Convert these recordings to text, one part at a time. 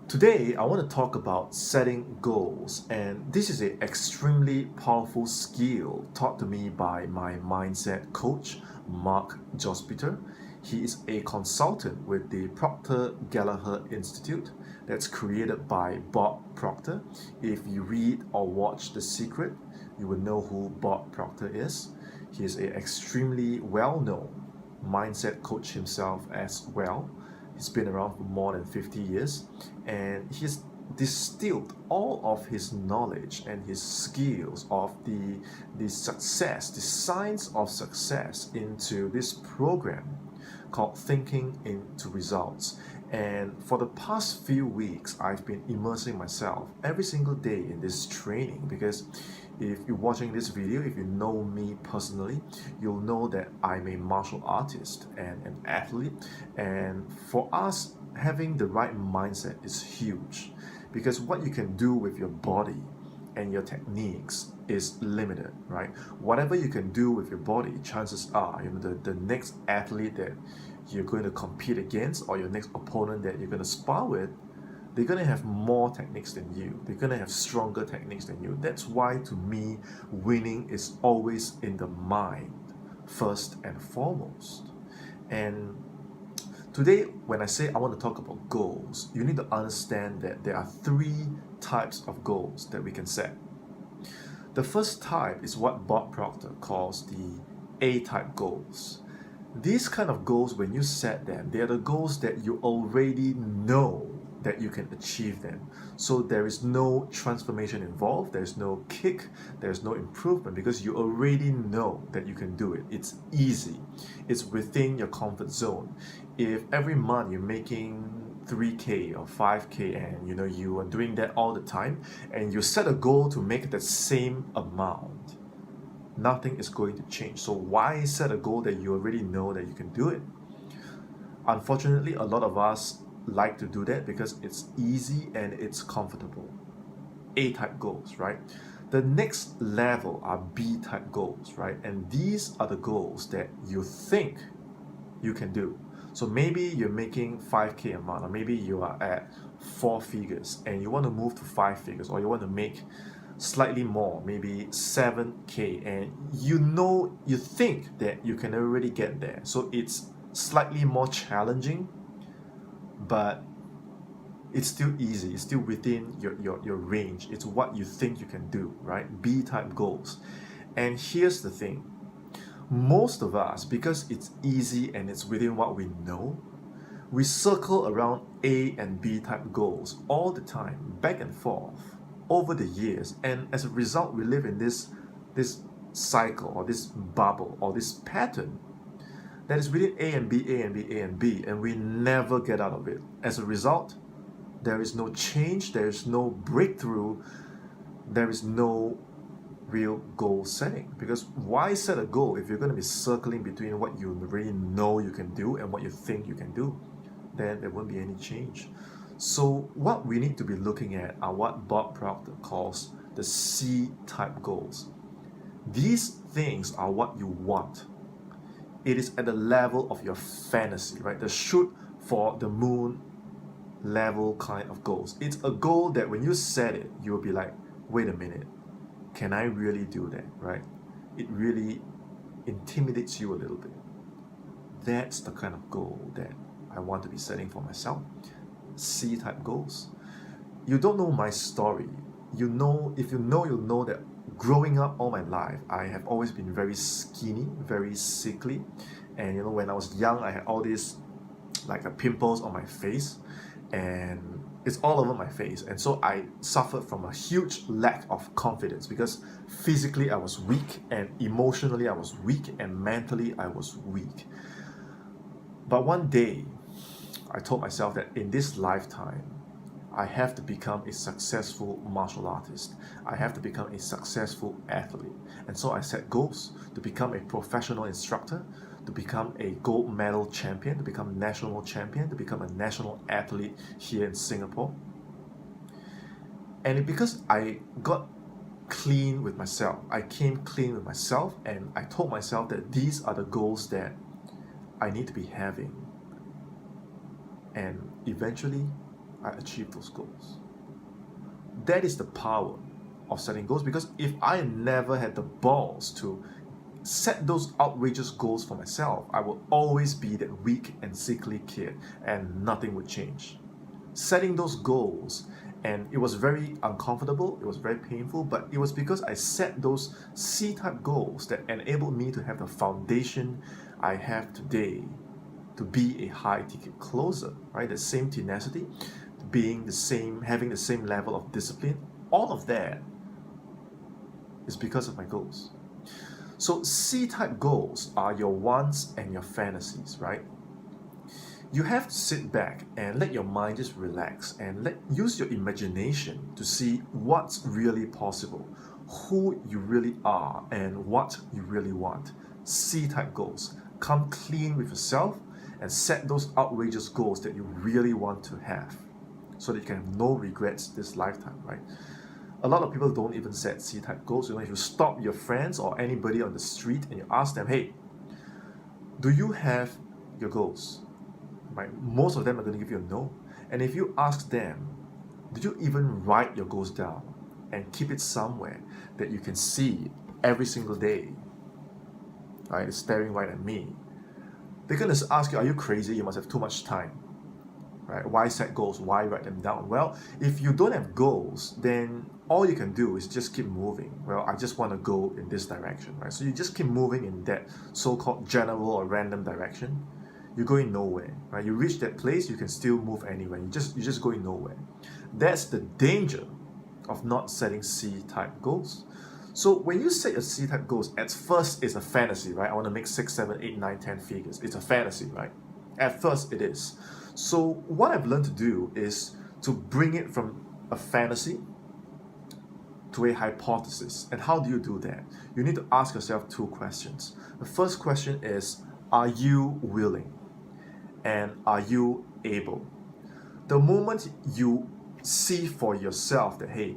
Today, I want to talk about setting goals, and this is an extremely powerful skill taught to me by my mindset coach, Mark Jospiter. He is a consultant with the Proctor Gallagher Institute that's created by Bob Proctor. If you read or watch The Secret, you will know who Bob Proctor is. He is an extremely well-known mindset coach himself as well. He's been around for more than 50 years and he's distilled all of his knowledge and his skills of the success, the science of success into this program called Thinking into Results. And for the past few weeks, I've been immersing myself every single day in this training because if you're watching this video, if you know me personally, you'll know that I'm a martial artist and an athlete. And for us, having the right mindset is huge because what you can do with your body and your techniques is limited, right? Whatever you can do with your body, chances are, the next athlete that you're going to compete against or your next opponent that you're going to spar with, they're going to have more techniques than you. They're going to have stronger techniques than you. That's why, to me, winning is always in the mind, first and foremost. And today, when I say I want to talk about goals, you need to understand that there are three types of goals that we can set. The first type is what Bob Proctor calls the A-type goals. These kind of goals, when you set them, they are the goals that you already know that you can achieve them. So there is no transformation involved, there's no kick, there's no improvement because you already know that you can do it. It's easy. It's within your comfort zone. If every month you're making 3K or 5K and you are doing that all the time and you set a goal to make the same amount, nothing is going to change. So why set a goal that you already know that you can do it? Unfortunately, a lot of us like to do that because it's easy and it's comfortable. A-type goals, right? The next level are B-type goals, right? And these are the goals that you think you can do. So maybe you're making 5K a month, or maybe you are at 4 figures and you want to move to 5 figures, or you want to make slightly more, maybe 7K, and you think that you can already get there. So it's slightly more challenging, but it's still easy. It's still within your range. It's what you think you can do, right? B-type goals. And here's the thing. Most of us, because it's easy and it's within what we know, we circle around A and B type goals all the time, back and forth, over the years. And as a result, we live in this cycle or this bubble or this pattern that is within A and B, A and B, A and B, and we never get out of it. As a result, there is no change, there is no breakthrough, there is no real goal setting. Because why set a goal if you're going to be circling between what you already know you can do and what you think you can do? Then there won't be any change. So what we need to be looking at are what Bob Proctor calls the C-type goals. These things are what you want. It is at the level of your fantasy, right? The shoot for the moon level kind of goals. It's a goal that when you set it, you'll be like, wait a minute, can I really do that, right? It really intimidates you a little bit. That's the kind of goal that I want to be setting for myself. C-type goals. You don't know my story. If you know, you'll know that growing up all my life, I have always been very skinny, very sickly. And when I was young, I had all these pimples on my face, and it's all over my face. And so I suffered from a huge lack of confidence because physically I was weak, and emotionally I was weak, and mentally I was weak. But one day, I told myself that in this lifetime, I have to become a successful martial artist. I have to become a successful athlete. And so I set goals to become a professional instructor, to become a gold medal champion, to become a national champion, to become a national athlete here in Singapore. And because I got clean with myself, I came clean with myself, and I told myself that these are the goals that I need to be having. And eventually, I achieve those goals. That is the power of setting goals, because if I never had the balls to set those outrageous goals for myself, I will always be that weak and sickly kid and nothing would change. Setting those goals, and it was very uncomfortable, it was very painful, but it was because I set those C-type goals that enabled me to have the foundation I have today to be a high ticket closer, right? The same tenacity, being the same, having the same level of discipline, all of that is because of my goals. So C-type goals are your wants and your fantasies, right? You have to sit back and let your mind just relax and use your imagination to see what's really possible, who you really are, and what you really want. C-type goals. Come clean with yourself and set those outrageous goals that you really want to have so that you can have no regrets this lifetime, right? A lot of people don't even set C-type goals. If you stop your friends or anybody on the street and you ask them, hey, do you have your goals? Right? Most of them are going to give you a no. And if you ask them, did you even write your goals down and keep it somewhere that you can see every single day? Right? It's staring right at me. They're going to ask you, are you crazy? You must have too much time. Right? Why set goals? Why write them down? Well, if you don't have goals, then all you can do is just keep moving. Well, I just want to go in this direction, right? So you just keep moving in that so-called general or random direction. You're going nowhere, right? You reach that place, you can still move anywhere. You're just going nowhere. That's the danger of not setting C-type goals. So when you set your C-type goals, at first it's a fantasy, right? I want to make 6, 7, 8, 9, 10 figures. It's a fantasy, right? At first it is. So what I've learned to do is to bring it from a fantasy to a hypothesis. And how do you do that? You need to ask yourself 2 questions. The first question is, are you willing? And are you able? The moment you see for yourself that, hey,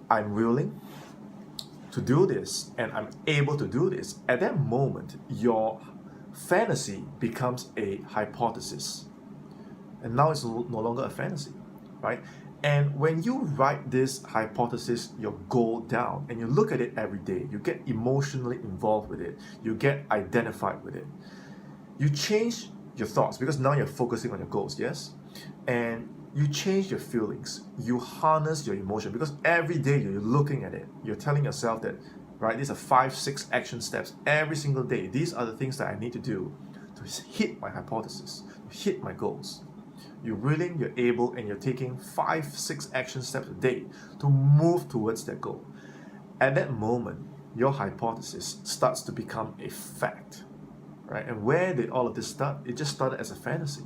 I'm willing to do this and I'm able to do this, at that moment, your fantasy becomes a hypothesis. And now it's no longer a fantasy, right? And when you write this hypothesis, your goal down, and you look at it every day, you get emotionally involved with it, you get identified with it, you change your thoughts because now you're focusing on your goals, yes? And you change your feelings, you harness your emotion because every day you're looking at it, you're telling yourself that, right, these are 5, 6 action steps every single day. These are the things that I need to do to hit my hypothesis, to hit my goals. You're willing, you're able, and you're taking 5, 6 action steps a day to move towards that goal. At that moment, your hypothesis starts to become a fact, right? And where did all of this start? It just started as a fantasy.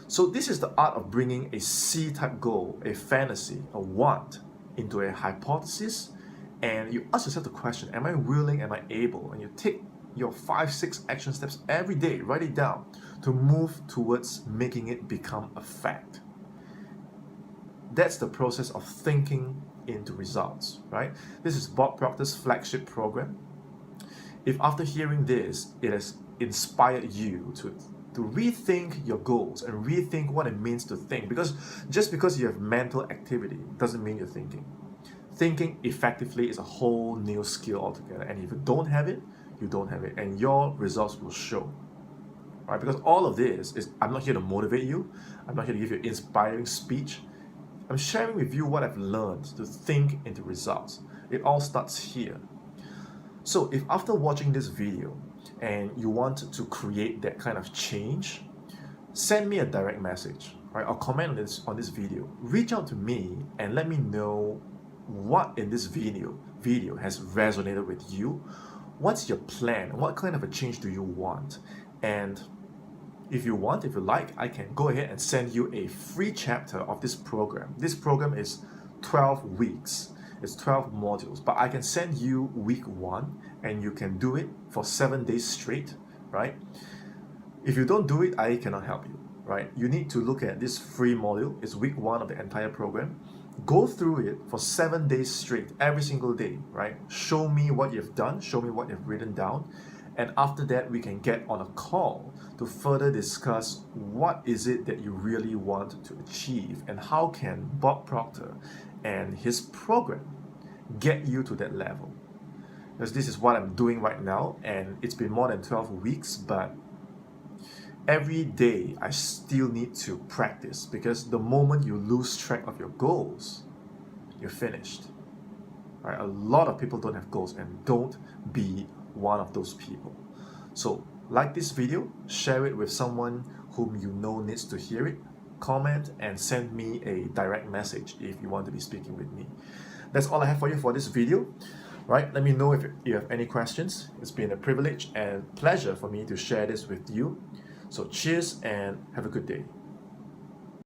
So this is the art of bringing a C-type goal, a fantasy, a want, into a hypothesis, and you ask yourself the question, am I willing, am I able? And you take your 5, 6 action steps every day, write it down, to move towards making it become a fact. That's the process of thinking into results, right? This is Bob Proctor's flagship program. If after hearing this, it has inspired you to rethink your goals and rethink what it means to think, because just because you have mental activity doesn't mean you're thinking. Thinking effectively is a whole new skill altogether, and if you don't have it, you don't have it, and your results will show. Right? Because all of this is, I'm not here to motivate you, I'm not here to give you an inspiring speech. I'm sharing with you what I've learned to think into results. It all starts here. So if after watching this video and you want to create that kind of change, send me a direct message, right? Or comment on this video. Reach out to me and let me know what in this video has resonated with you. What's your plan? What kind of a change do you want? And if you like, I can go ahead and send you a free chapter of this program. This program is 12 weeks. It's 12 modules, but I can send you week 1 and you can do it for 7 days straight, right? If you don't do it, I cannot help you, right? You need to look at this free module. It's week 1 of the entire program. Go through it for 7 days straight, every single day, right? Show me what you've done, show me what you've written down, And after that, we can get on a call to further discuss what is it that you really want to achieve and how can Bob Proctor and his program get you to that level. Because this is what I'm doing right now, and it's been more than 12 weeks, but every day I still need to practice, because the moment you lose track of your goals, you're finished. Right? A lot of people don't have goals, and don't be one of those people. So like this video, share it with someone whom you know needs to hear it, comment and send me a direct message if you want to be speaking with me. That's all I have for you for this video. Right? Let me know if you have any questions. It's been a privilege and pleasure for me to share this with you. So cheers and have a good day.